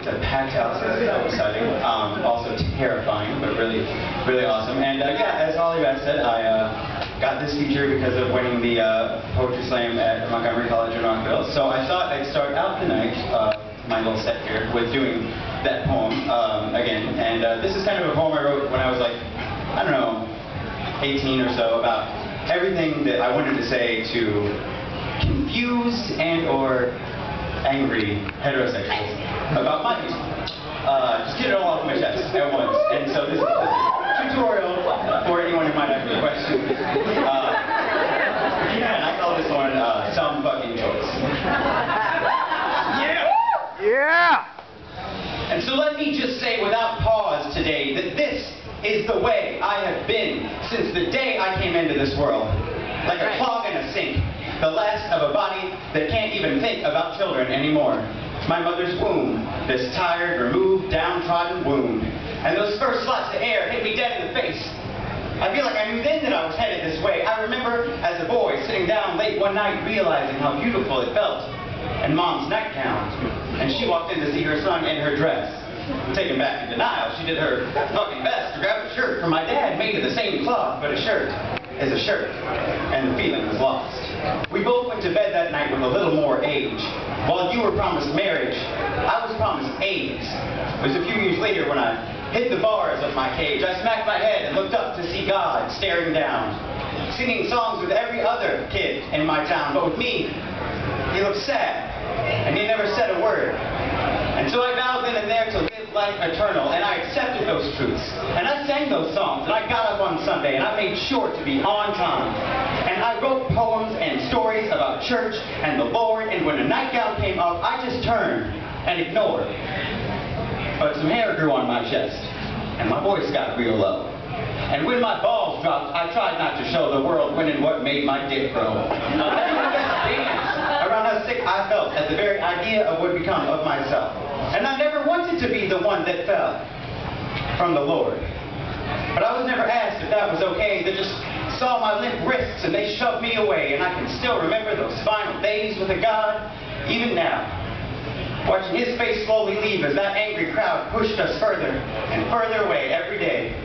It's a packed house, so it's so exciting. Also terrifying, but really, really awesome. And yeah, as Holly Bass said, I got this feature because of winning the Poetry Slam at Montgomery College in Rockville. So I thought I'd start out the night, my little set here, with doing that poem again. And this is kind of a poem I wrote when I was like, I don't know, 18 or so, about everything that I wanted to say to confused and or angry heterosexuals about my music. Just get it all off my chest at once. And so this is a tutorial for anyone who might have any questions. Yeah, and I call this one Some Fucking Choice. Yeah! Yeah! And so let me just say without pause today that this is the way I have been since the day I came into this world. Like a clog in a sink. The last of a body that can't even think about children anymore. My mother's womb, this tired, removed, downtrodden wound. And those first slots of air hit me dead in the face. I feel like I knew then that I was headed this way. I remember as a boy sitting down late one night realizing how beautiful it felt. And Mom's nightgown. And she walked in to see her son in her dress. Taken back in denial, she did her fucking best to grab a shirt from my dad made of the same cloth, but a shirt is a shirt, and the feeling was lost. We both went to bed that night with a little more age. While you were promised marriage, I was promised AIDS. It was a few years later when I hit the bars of my cage. I smacked my head and looked up to see God staring down, singing songs with every other kid in my town, but with me, he looked sad, and he never said a word. And so I vowed then and there to live life eternal, and I accepted those truths. And I sang those songs, and I got up on Sunday, and I made sure to be on time. And I wrote poems and stories about church and the Lord, and when a nightgown came up, I just turned and ignored. But some hair grew on my chest, and my voice got real low. And when my balls dropped, I tried not to show the world when and what made my dick grow. I didn't just dance around how sick I felt at the very idea of what would become of myself. And I never wanted to be the one that fell from the Lord. But I was never asked if that was okay. They just saw my limp wrists and they shoved me away. And I can still remember those final days with a God, even now. Watching his face slowly leave as that angry crowd pushed us further and further away every day.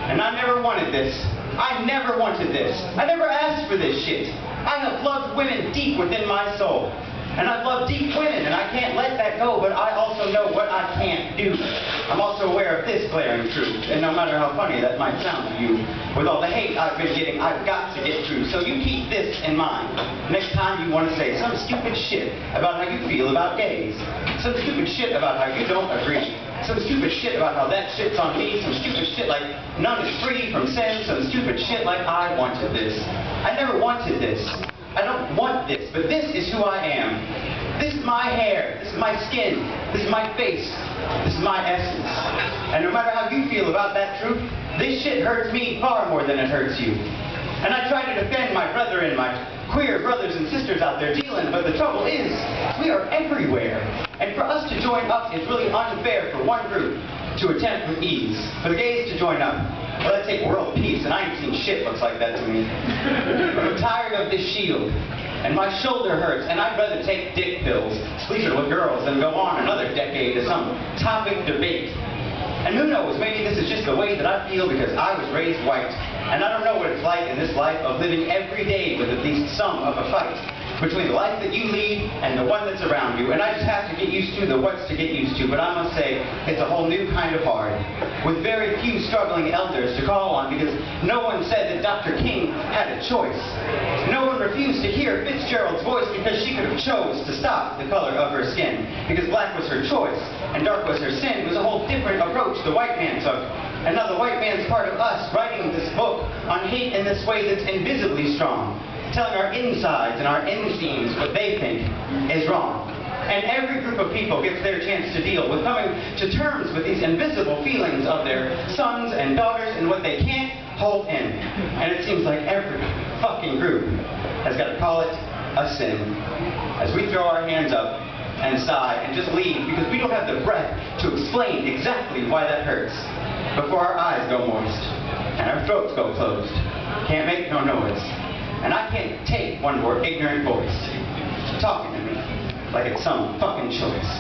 And I never wanted this. I never wanted this. I never asked for this shit. I have loved women deep within my soul. And I've loved deep women, and I can't let that go, but I also know what I can't do. I'm also aware of this glaring truth, and no matter how funny that might sound to you, with all the hate I've been getting, I've got to get through. So you keep this in mind. Next time you want to say some stupid shit about how you feel about gays, some stupid shit about how you don't agree, some stupid shit about how that shit's on me, some stupid shit like none is free from sin, some stupid shit like I wanted this. I never wanted this. I don't want this, but this is who I am. This is my hair, this is my skin, this is my face, this is my essence. And no matter how you feel about that truth, this shit hurts me far more than it hurts you. And I try to defend my brethren, my queer brothers and sisters out there dealing, but the trouble is, we are everywhere. And for us to join up is really unfair for one group to attempt with ease. For the gays to join up, well, that'd take world peace, and I ain't seen shit looks like that to me. I'm tired of this shield, and my shoulder hurts, and I'd rather take dick pills, sleeping with girls, than go on another decade to some topic debate. And who knows, maybe this is just the way that I feel because I was raised white, and I don't know what it's like in this life of living every day with at least some of a fight between the life that you lead and the one that's around you. And I just have to get used to the what's to get used to, but I must say, it's a whole new kind of hard, with very few struggling elders to call on, because no one said that Dr. King had a choice. No one refused to hear Fitzgerald's voice because she could have chose to stop the color of her skin, because black was her choice and dark was her sin. It was a whole different approach the white man took. And now the white man's part of us, writing this book on hate in this way that's invisibly strong, telling our insides and our inseams what they think is wrong. And every group of people gets their chance to deal with coming to terms with these invisible feelings of their sons and daughters and what they can't hold in. And it seems like every fucking group has got to call it a sin, as we throw our hands up and sigh and just leave because we don't have the breath to explain exactly why that hurts before our eyes go moist and our throats go closed. Can't make no noise. And I can't take one more ignorant voice talking to me like it's some fucking choice.